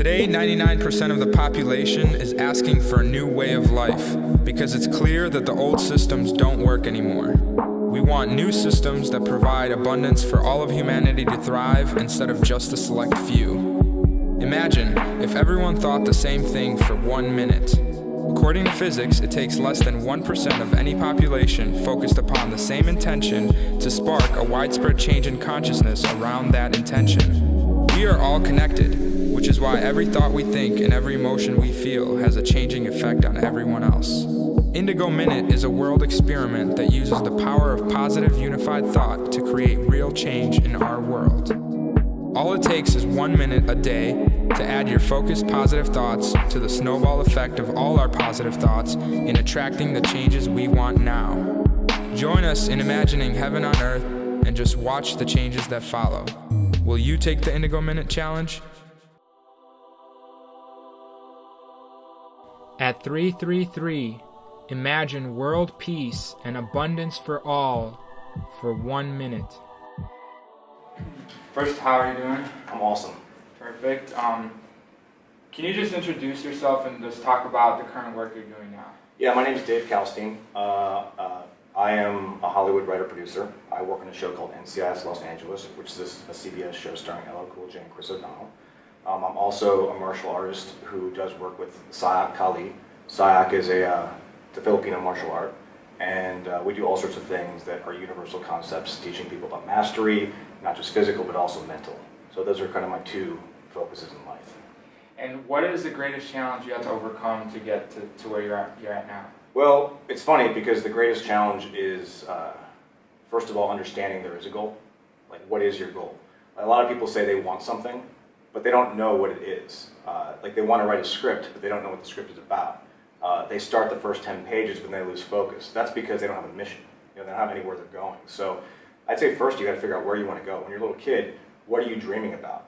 Today, 99% of the population is asking for a new way of life because it's clear that the old systems don't work anymore. We want new systems that provide abundance for all of humanity to thrive instead of just a select few. Imagine if everyone thought the same thing for 1 minute. According to physics, it takes less than 1% of any population focused upon the same intention to spark a widespread change in consciousness around that intention. We are all connected, which is why every thought we think and every emotion we feel has a changing effect on everyone else. Indigo Minute is a world experiment that uses the power of positive unified thought to create real change in our world. All it takes is 1 minute a day to add your focused positive thoughts to the snowball effect of all our positive thoughts in attracting the changes we want now. Join us in imagining heaven on earth and just watch the changes that follow. Will you take the Indigo Minute Challenge? At 333, imagine world peace and abundance for all for 1 minute. First, how are you doing? I'm awesome. Perfect. Can you just introduce yourself and just talk about the current work you're doing now? Yeah, my name is Dave Kalstein. I am a Hollywood writer-producer. I work on a show called NCIS Los Angeles, which is a CBS show starring LL Cool J and Chris O'Donnell. I'm also a martial artist who does work with Sayoc Kali. Sayoc is the Filipino martial art, and we do all sorts of things that are universal concepts, teaching people about mastery, not just physical, but also mental. So those are kind of my two focuses in life. And what is the greatest challenge you have to overcome to get to where you're at now? Well, it's funny because the greatest challenge is, first of all, understanding there is a goal. Like, what is your goal? A lot of people say they want something, but they don't know what it is. Like, they want to write a script, but they don't know what the script is about. They start the first 10 pages, but they lose focus. That's because they don't have a mission. They don't have anywhere they're going. So I'd say first you got to figure out where you want to go. When you're a little kid, what are you dreaming about?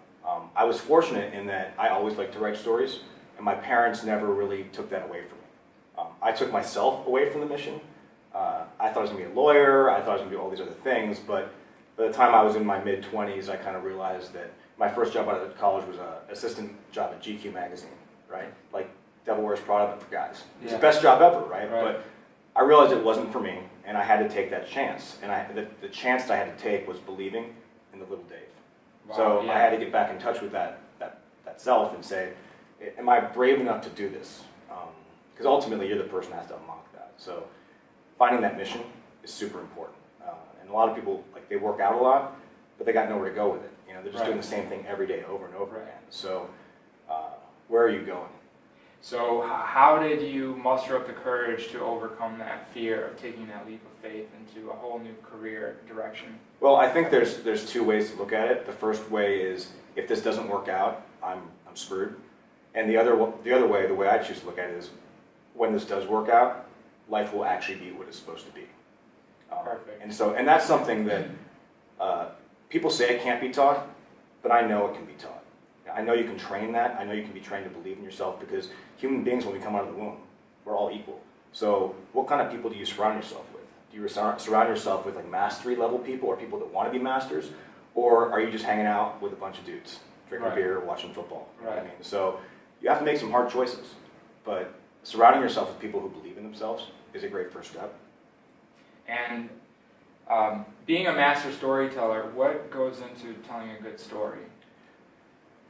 I was fortunate in that I always liked to write stories, and my parents never really took that away from me. I took myself away from the mission. I thought I was going to be a lawyer, I thought I was going to do all these other things, but by the time I was in my mid-20s, I kind of realized that my first job out of college was an assistant job at GQ magazine, right? Like Devil Wears Prada, but for guys. It's the best job ever, right? But I realized it wasn't for me, and I had to take that chance. And the chance that I had to take was believing in the little Dave. Wow, so I had to get back in touch with that self and say, am I brave enough to do this? Because ultimately, you're the person that has to unlock that. So finding that mission is super important. And a lot of people, like, they work out a lot, but they got nowhere to go with it. You know, they're just doing the same thing every day over and over again. So where are you going? So how did you muster up the courage to overcome that fear of taking that leap of faith into a whole new career direction? Well, I think there's two ways to look at it. The first way is, if this doesn't work out, I'm screwed. And the other way, the way I choose to look at it is, when this does work out, life will actually be what it's supposed to be. Perfect. And that's something that people say it can't be taught, but I know it can be taught. I know you can train that. I know you can be trained to believe in yourself, because human beings, when we come out of the womb, we're all equal. So what kind of people do you surround yourself with? Do you surround yourself with, like, mastery level people, or people that want to be masters? Or are you just hanging out with a bunch of dudes, drinking beer, watching football? You know what I mean? So you have to make some hard choices. But surrounding yourself with people who believe in themselves is a great first step. And being a master storyteller, what goes into telling a good story?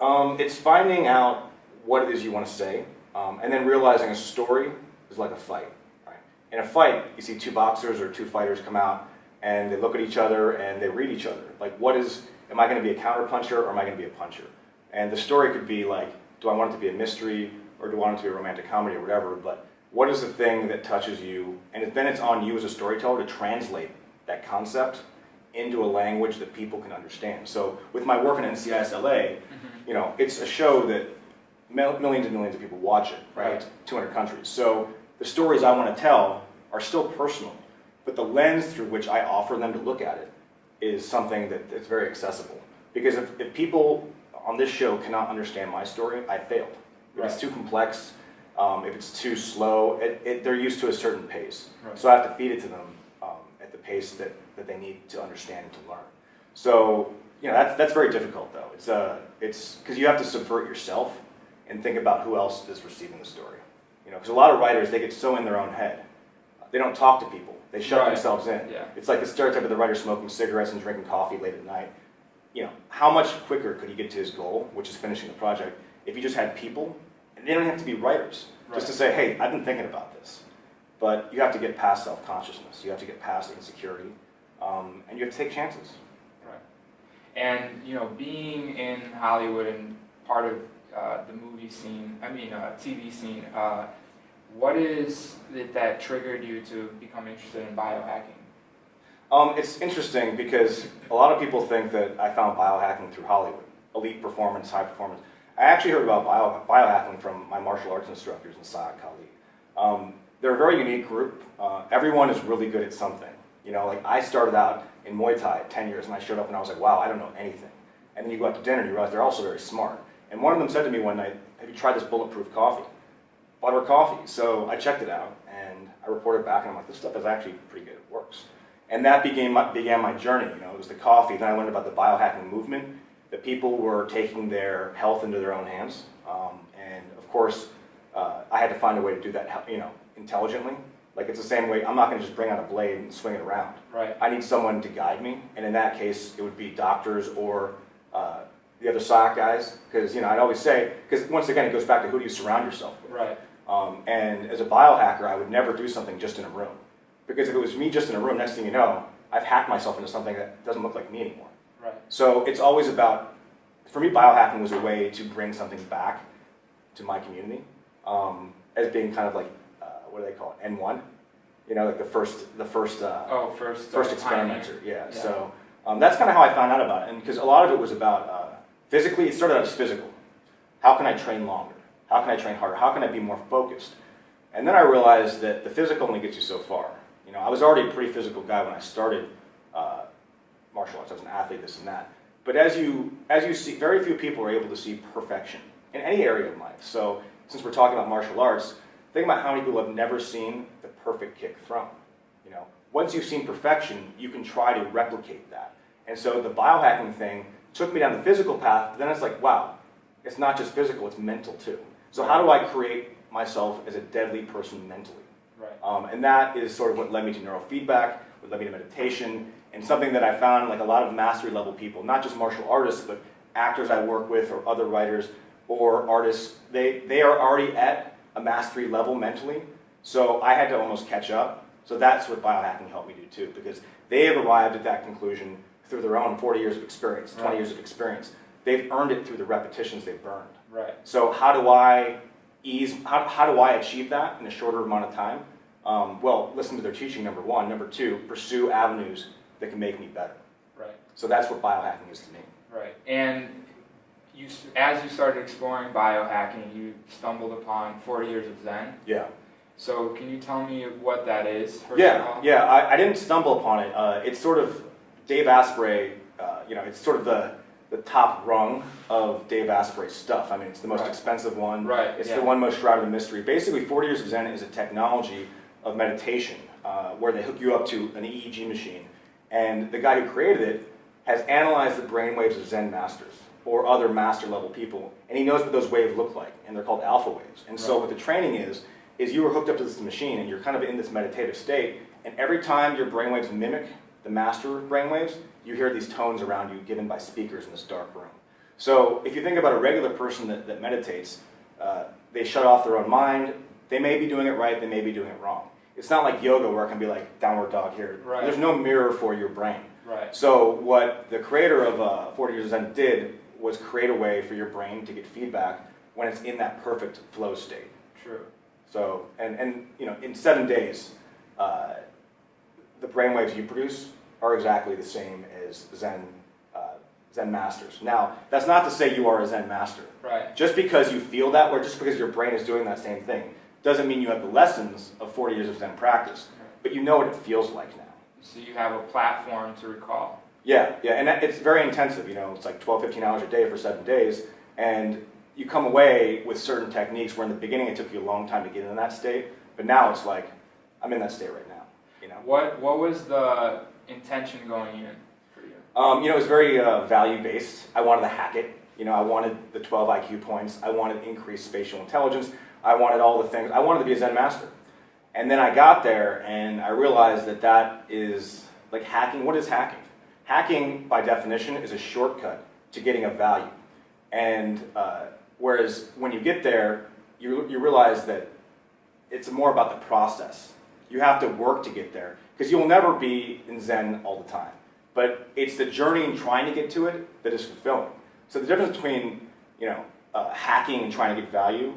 It's finding out what it is you want to say, and then realizing a story is like a fight. Right? In a fight, you see two boxers or two fighters come out, and they look at each other and they read each other. Like, am I going to be a counterpuncher, or am I going to be a puncher? And the story could be like, do I want it to be a mystery, or do I want it to be a romantic comedy, or whatever? But what is the thing that touches you? And then it's on you as a storyteller to translate that concept into a language that people can understand. So with my work in NCIS LA, you know, it's a show that millions and millions of people watch it, right? 200 countries. So the stories I want to tell are still personal, but the lens through which I offer them to look at it is something that's very accessible. Because if people on this show cannot understand my story, I failed. If it's too complex, if it's too slow, they're used to a certain pace. So I have to feed it to them at the pace that they need to understand and to learn. So, you know, that's very difficult, though. It's because you have to subvert yourself and think about who else is receiving the story. You know, because a lot of writers, they get so in their own head. They don't talk to people. They shut themselves in. Yeah. It's like the stereotype of the writer smoking cigarettes and drinking coffee late at night. You know, how much quicker could he get to his goal, which is finishing the project, if he just had people, and they don't have to be writers, just to say, hey, I've been thinking about this. But you have to get past self-consciousness. You have to get past insecurity, and you have to take chances. Right. And, you know, being in Hollywood and part of the movie scene, TV scene, what is it that triggered you to become interested in biohacking? It's interesting because a lot of people think that I found biohacking through Hollywood, elite performance, high performance. I actually heard about biohacking from my martial arts instructors in Sayoc. They're a very unique group. Everyone is really good at something. You know, like I started out in Muay Thai at 10 years and I showed up and I was like, wow, I don't know anything. And then you go out to dinner and you realize they're also very smart. And one of them said to me one night, have you tried this bulletproof coffee? Butter coffee. So I checked it out and I reported back and I'm like, this stuff is actually pretty good, it works. And that began my journey. You know, it was the coffee. Then I learned about the biohacking movement, that people were taking their health into their own hands. And of course, I had to find a way to do that, you know, intelligently. Like it's the same way, I'm not gonna just bring out a blade and swing it around. Right. I need someone to guide me. And in that case, it would be doctors or the other SOC guys. Because, you know, I'd always say, because once again, it goes back to who do you surround yourself with. Right. And as a biohacker, I would never do something just in a room. Because if it was me just in a room, next thing you know, I've hacked myself into something that doesn't look like me anymore. Right. So it's always about, for me, biohacking was a way to bring something back to my community as being kind of like, what do they call it, N1? You know, like the first experimenter. Yeah. So that's kind of how I found out about it. And because a lot of it was about, physically, it started out as physical. How can I train longer? How can I train harder? How can I be more focused? And then I realized that the physical only gets you so far. You know, I was already a pretty physical guy when I started martial arts. I was an athlete, this and that. But as you see, very few people are able to see perfection in any area of life. So since we're talking about martial arts, think about how many people have never seen the perfect kick thrown. You know, once you've seen perfection, you can try to replicate that. And so the biohacking thing took me down the physical path, but then it's like, wow, it's not just physical, it's mental too. So how do I create myself as a deadly person mentally? Right. And that is sort of what led me to neurofeedback, what led me to meditation, and something that I found like a lot of mastery level people, not just martial artists, but actors I work with or other writers or artists, they are already at a mastery level mentally, so I had to almost catch up. So that's what biohacking helped me do too, because they have arrived at that conclusion through their own 40 years of experience, 20 years of experience. They've earned it through the repetitions they've burned. Right. So how do I achieve that in a shorter amount of time? Well, listen to their teaching, number one. Number two, pursue avenues that can make me better. Right. So that's what biohacking is to me. Right. And as you started exploring biohacking, you stumbled upon 40 Years of Zen. Yeah. So can you tell me what that is, first of all? Yeah. I didn't stumble upon it. It's sort of Dave Asprey, it's sort of the top rung of Dave Asprey's stuff. I mean, it's the most expensive one. Right. It's the one most shrouded in mystery. Basically, 40 Years of Zen is a technology of meditation where they hook you up to an EEG machine. And the guy who created it has analyzed the brainwaves of Zen masters or other master level people, and he knows what those waves look like, and they're called alpha waves. And so what the training is you were hooked up to this machine, and you're kind of in this meditative state, and every time your brainwaves mimic the master brainwaves, you hear these tones around you given by speakers in this dark room. So if you think about a regular person that meditates, they shut off their own mind. They may be doing it right, they may be doing it wrong. It's not like yoga where it can be like downward dog here. Right. There's no mirror for your brain. Right. So what the creator of 40 Years of Zen did was create a way for your brain to get feedback when it's in that perfect flow state. True. So, and in 7 days, the brainwaves you produce are exactly the same as Zen masters. Now, that's not to say you are a Zen master. Right. Just because you feel that way, just because your brain is doing that same thing, doesn't mean you have the lessons of 40 years of Zen practice, but you know what it feels like now. So you have a platform to recall. Yeah, and it's very intensive. It's like 12, 15 hours a day for 7 days, and you come away with certain techniques where in the beginning it took you a long time to get into that state, but now it's like, I'm in that state right now. What was the intention going in for you? It was very value-based. I wanted to hack it. I wanted the 12 IQ points. I wanted increased spatial intelligence. I wanted all the things. I wanted to be a Zen master. And then I got there and I realized that is like hacking. What is hacking? Hacking, by definition, is a shortcut to getting a value. And whereas when you get there, you realize that it's more about the process. You have to work to get there, because you'll never be in Zen all the time. But it's the journey and trying to get to it that is fulfilling. So the difference between hacking and trying to get value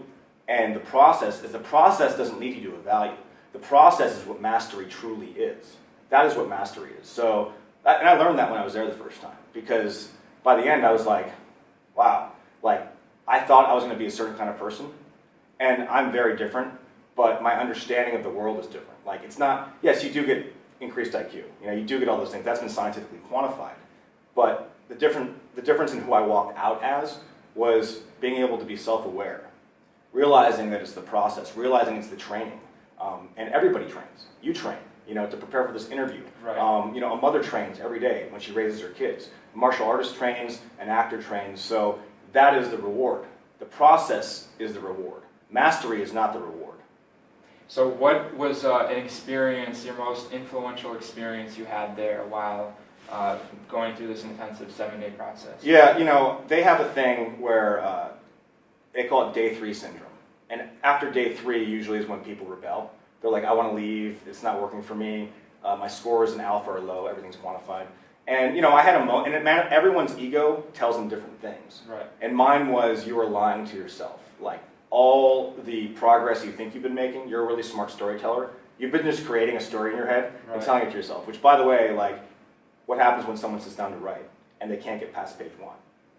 and the process is the process doesn't lead you to a value. The process is what mastery truly is. That is what mastery is. So, and I learned that when I was there the first time, because by the end I was like, wow, like I thought I was going to be a certain kind of person, and I'm very different, but my understanding of the world is different. Like it's not, yes, you do get increased IQ, you do get all those things, that's been scientifically quantified, but the difference in who I walked out as was being able to be self-aware, realizing that it's the process, realizing it's the training, and everybody trains. You train, to prepare for this interview. Right. A mother trains every day when she raises her kids. A martial artist trains, an actor trains, so that is the reward. The process is the reward. Mastery is not the reward. So what was an experience, your most influential experience you had there while going through this intensive 7-day process? Yeah, they have a thing where they call it day 3 syndrome. And after day 3 usually is when people rebel. They're like, I want to leave, it's not working for me, my scores in alpha are low, everything's quantified. And I had a moment, and everyone's ego tells them different things. Right. And mine was, you were lying to yourself. Like, all the progress you think you've been making, you're a really smart storyteller. You've been just creating a story in your head and telling it to yourself. Which, by the way, like, what happens when someone sits down to write and they can't get past page 1?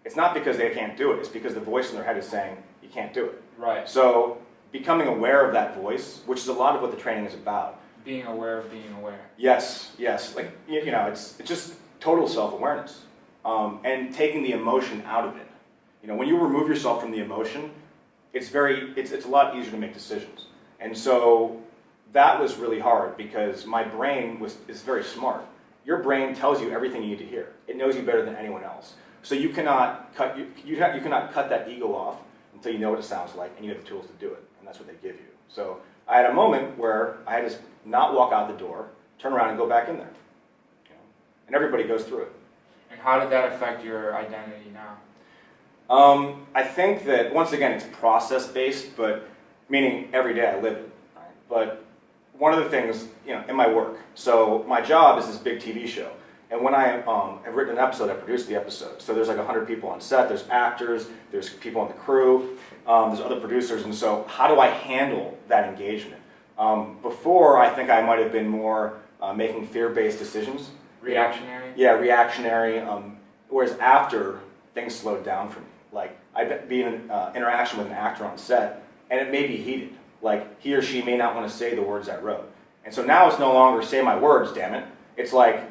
It's not because they can't do it. It's because the voice in their head is saying, you can't do it. Right. So becoming aware of that voice, which is a lot of what the training is about. Being aware of being aware. Yes. Like, it's just total self-awareness. And taking the emotion out of it. When you remove yourself from the emotion, it's a lot easier to make decisions. And so that was really hard, because my brain is very smart. Your brain tells you everything you need to hear. It knows you better than anyone else. So you cannot cut that ego off until you know what it sounds like and you have the tools to do it. And that's what they give you. So I had a moment where I had to not walk out the door, turn around and go back in there. And everybody goes through it. And how did that affect your identity now? I think that, once again, it's process-based, but meaning every day I live it. Right? But one of the things, in my work, so my job is this big TV show. And when I have written an episode, I produce the episode. So there's like 100 people on set, there's actors, there's people on the crew, there's other producers, and so how do I handle that engagement? Before, I think I might have been more making fear-based decisions. Reactionary? Yeah, reactionary. Whereas after, things slowed down for me. Like, I'd be in an interaction with an actor on set, and it may be heated. Like, he or she may not want to say the words I wrote. And so now it's no longer say my words, damn it. It's like,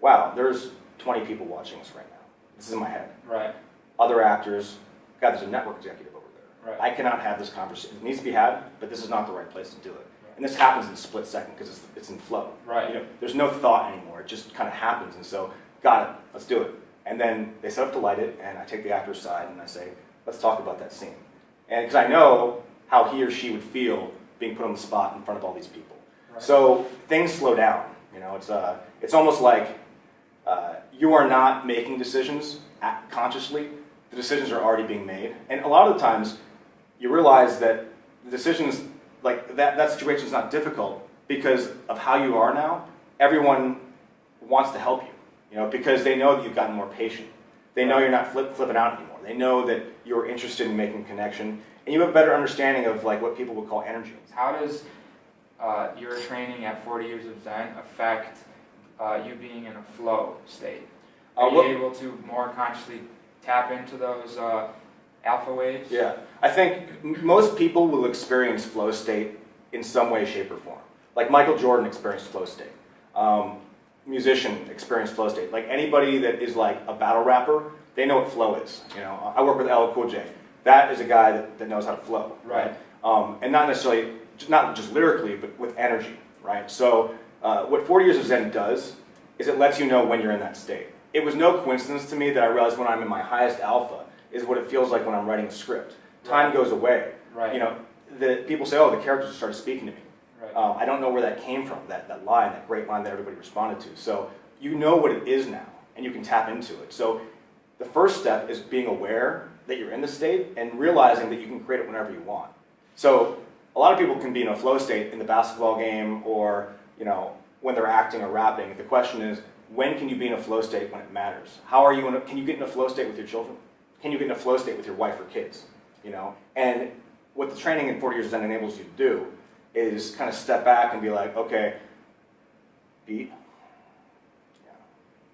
wow, there's 20 people watching this right now. This is in my head. Right. Other actors, God, there's a network executive over there. Right. I cannot have this conversation. It needs to be had, but this is not the right place to do it. And this happens in a split second because it's in flow. Right. There's no thought anymore. It just kind of happens. And so, got it, let's do it. And then they set up to light it, and I take the actor's side and I say, let's talk about that scene. And because I know how he or she would feel being put on the spot in front of all these people. Right. So things slow down. It's almost like you are not making decisions consciously. The decisions are already being made. And a lot of the times, you realize that the decisions, like that situation is not difficult because of how you are now. Everyone wants to help you. Because they know that you've gotten more patient. They know you're not flipping out anymore. They know that you're interested in making connection, and you have a better understanding of like what people would call energy. How does your training at 40 Years of Zen affect you being in a flow state? Are you able to more consciously tap into those alpha waves? Yeah, I think most people will experience flow state in some way, shape, or form. Like Michael Jordan experienced flow state. Musician experience flow state. Like anybody that is like a battle rapper, they know what flow is. I work with LL Cool J. That is a guy that knows how to flow, right? And not necessarily, not just lyrically, but with energy, right? So what 40 Years of Zen does is it lets you know when you're in that state. It was no coincidence to me that I realized when I'm in my highest alpha is what it feels like when I'm writing a script. Time goes away. Right. You know, the people say, oh, the characters started speaking to me. Right. I don't know where that came from, that line, that great line that everybody responded to. So you know what it is now, and you can tap into it. So the first step is being aware that you're in the state and realizing that you can create it whenever you want. So a lot of people can be in a flow state in the basketball game or, you know, when they're acting or rapping. The question is, when can you be in a flow state when it matters? Can you get in a flow state with your children? Can you get in a flow state with your wife or kids? You know, and what the training in 40 Years of Zen enables you to do is kind of step back and be like, okay, beat. Yeah,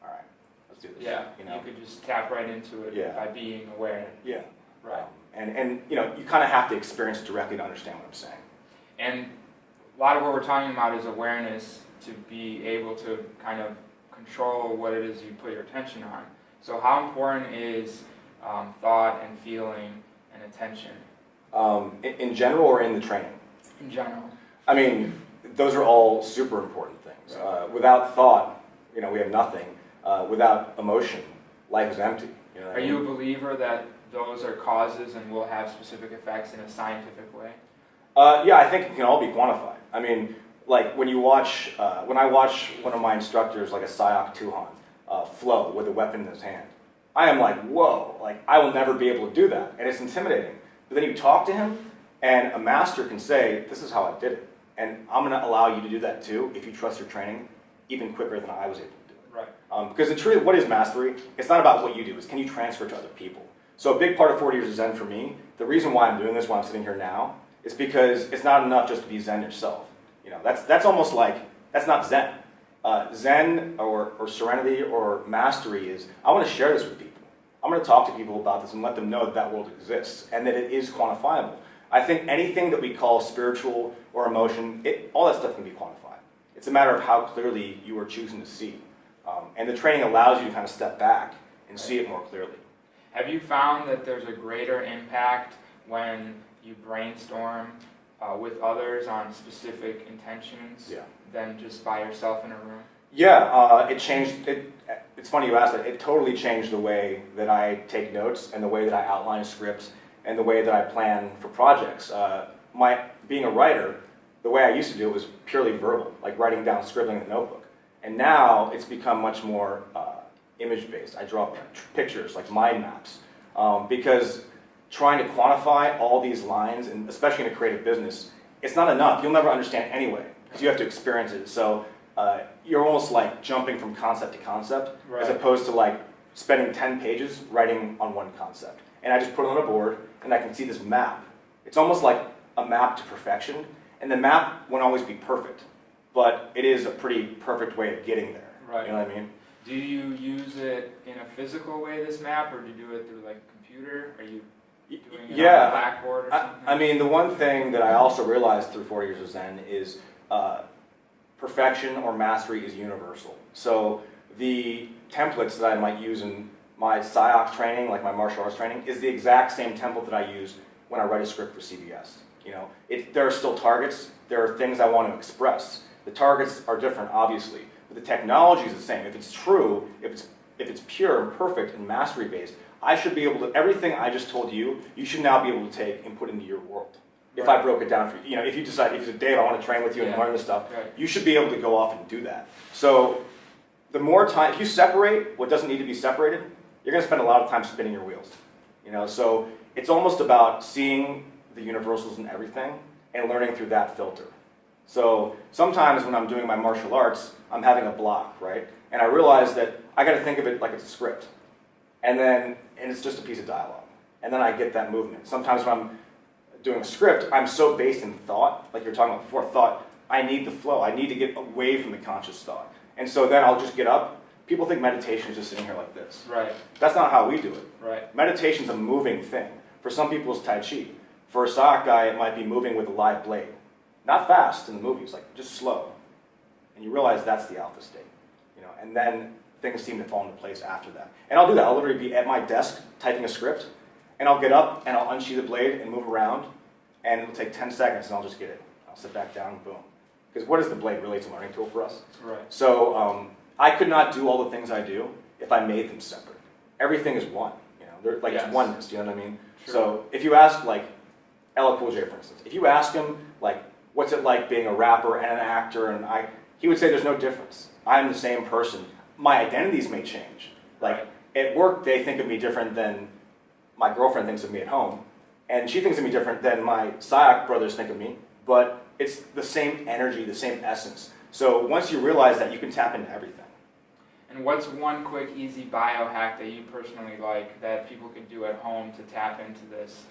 all right, let's do this. Yeah, you know, you could just tap right into it by being aware. Yeah, Right. And you know, you kind of have to experience it directly to understand what I'm saying. And a lot of what we're talking about is awareness to be able to kind of control what it is you put your attention on. So how important is thought and feeling and attention? In general or in the training? In general. I mean, those are all super important things. Without thought, you know, we have nothing. Without emotion, life is empty. You know what I mean? Are you a believer that those are causes and will have specific effects in a scientific way? Yeah, I think it can all be quantified. I mean, like when I watch one of my instructors, like a Sayoc Tuhan, flow with a weapon in his hand, I am like, whoa, like I will never be able to do that. And it's intimidating. But then you talk to him, and a master can say, this is how I did it. And I'm going to allow you to do that too if you trust your training even quicker than I was able to do it. Right. Because truly, what is mastery? It's not about what you do. It's can you transfer it to other people? So a big part of 40 Years of Zen for me, the reason why I'm doing this, why I'm sitting here now, is because it's not enough just to be Zen yourself. You know, that's almost like, that's not Zen. Zen or serenity or mastery is, I want to share this with people. I'm going to talk to people about this and let them know that that world exists and that it is quantifiable. I think anything that we call spiritual or emotion, all that stuff can be quantified. It's a matter of how clearly you are choosing to see. And the training allows you to kind of step back and see it more clearly. Have you found that there's a greater impact when you brainstorm with others on specific intentions than just by yourself in a room? Yeah, it changed. It's funny you asked that. It totally changed the way that I take notes and the way that I outline scripts and the way that I plan for projects. Being a writer, the way I used to do it was purely verbal, like writing down, scribbling in a notebook. And now it's become much more image-based. I draw pictures, like mind maps, because trying to quantify all these lines, and especially in a creative business, it's not enough. You'll never understand anyway, because you have to experience it. So you're almost like jumping from concept to concept, as opposed to like spending 10 pages writing on one concept. And I just put it on a board, and I can see this map. It's almost like a map to perfection, and the map won't always be perfect, but it is a pretty perfect way of getting there. Right. You know what I mean? Do you use it in a physical way, this map, or do you do it through like a computer? Are you doing it on a blackboard or something? I mean, the one thing that I also realized through 40 Years of Zen is perfection or mastery is universal. So the templates that I might use in my Sayoc training, like my martial arts training, is the exact same template that I use when I write a script for CBS. You know, there are still targets. There are things I want to express. The targets are different, obviously, but the technology is the same. If it's true, if it's pure and perfect and mastery based, I should be able to. Everything I just told you, you should now be able to take and put into your world. If I broke it down for you, you know, if you decide, if you said, Dave, I want to train with you and learn this stuff, you should be able to go off and do that. So the more time, if you separate what doesn't need to be separated, you're going to spend a lot of time spinning your wheels. You know, so it's almost about seeing the universals in everything and learning through that filter. So sometimes when I'm doing my martial arts, I'm having a block, right? And I realize that I got to think of it like it's a script. And it's just a piece of dialogue. And then I get that movement. Sometimes when I'm doing a script, I'm so based in thought, like you were talking about before, thought, I need the flow. I need to get away from the conscious thought. And so then I'll just get up. People think meditation is just sitting here like this. Right. That's not how we do it. Right. Meditation's a moving thing. For some people, it's Tai Chi. For a Sayoc guy, it might be moving with a live blade. Not fast in the movies, like just slow. And you realize that's the alpha state. You know, and then things seem to fall into place after that. And I'll do that. I'll literally be at my desk typing a script, and I'll get up and I'll unsheath the blade and move around, and it'll take 10 seconds and I'll just get it. I'll sit back down, boom. Because what is the blade really? It's a learning tool for us. Right. So I could not do all the things I do if I made them separate. Everything is one. You know, They're like Yes. it's oneness. You know what I mean? True. So if you ask like LL Cool J, for instance, if you ask him like, what's it like being a rapper and an actor, he would say there's no difference. I'm the same person. My identities may change. Like at work, they think of me different than my girlfriend thinks of me at home, and she thinks of me different than my Sayoc brothers think of me. But it's the same energy, the same essence. So once you realize that, you can tap into everything. And what's one quick, easy biohack that you personally like that people could do at home to tap into this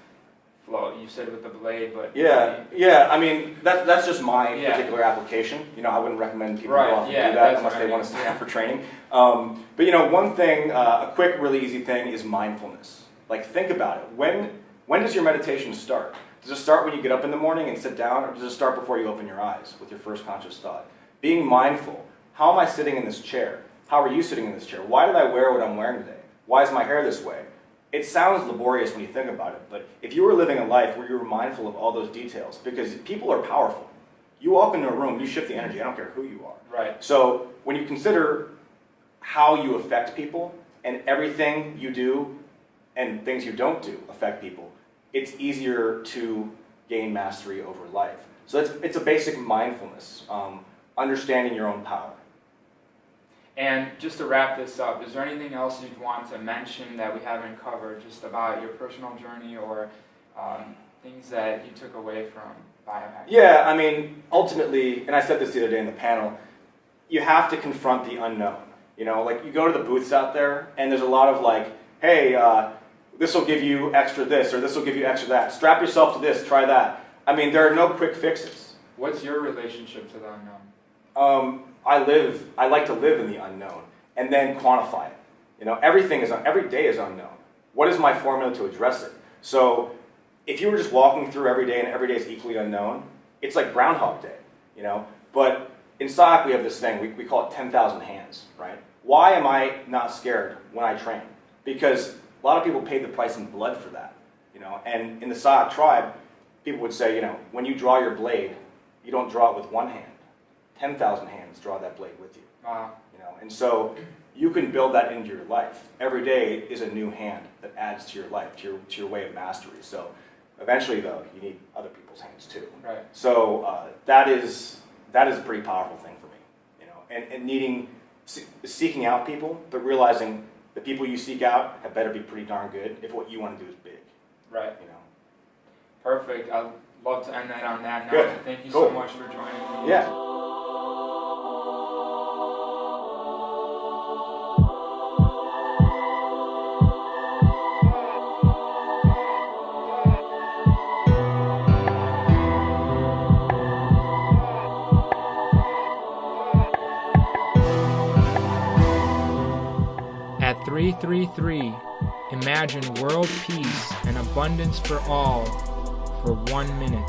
flow? You said with the blade, but Yeah. I mean, that's just my Yeah. particular application. You know, I wouldn't recommend people Right, go off and yeah, do that that's unless what they I want to mean. sign up for training. But you know, one thing, a quick, really easy thing is mindfulness. Like, think about it. When does your meditation start? Does it start when you get up in the morning and sit down, or does it start before you open your eyes with your first conscious thought? Being mindful. How am I sitting in this chair? How are you sitting in this chair? Why did I wear what I'm wearing today? Why is my hair this way? It sounds laborious when you think about it, but if you were living a life where you were mindful of all those details, because people are powerful. You walk into a room, you shift the energy, I don't care who you are. Right. So when you consider how you affect people, and everything you do and things you don't do affect people, it's easier to gain mastery over life. So it's a basic mindfulness, understanding your own power. And just to wrap this up, is there anything else you'd want to mention that we haven't covered, just about your personal journey or things that you took away from biohacking? Yeah, I mean, ultimately, and I said this the other day in the panel, you have to confront the unknown. You know, like you go to the booths out there, and there's a lot of like, hey, this will give you extra this, or this will give you extra that. Strap yourself to this, try that. I mean, there are no quick fixes. What's your relationship to the unknown? I like to live in the unknown and then quantify it. You know, every day is unknown. What is my formula to address it? So if you were just walking through every day and every day is equally unknown, it's like Groundhog Day, you know? But in Sayoc, we have this thing, we call it 10,000 hands, right? Why am I not scared when I train? Because a lot of people paid the price in blood for that, you know? And in the Sayoc tribe, people would say, you know, when you draw your blade, you don't draw it with one hand. 10,000 hands draw that blade with you. Wow. You know, and so you can build that into your life. Every day is a new hand that adds to your life, to your way of mastery. So eventually, though, you need other people's hands too. Right. So that is a pretty powerful thing for me. You know, and seeking out people, but realizing the people you seek out had better be pretty darn good if what you want to do is big. Right. You know. Perfect. I'd love to end that on that note. Good. Thank you Cool. so much for joining me. Yeah. At 333, imagine world peace and abundance for all for 1 minute.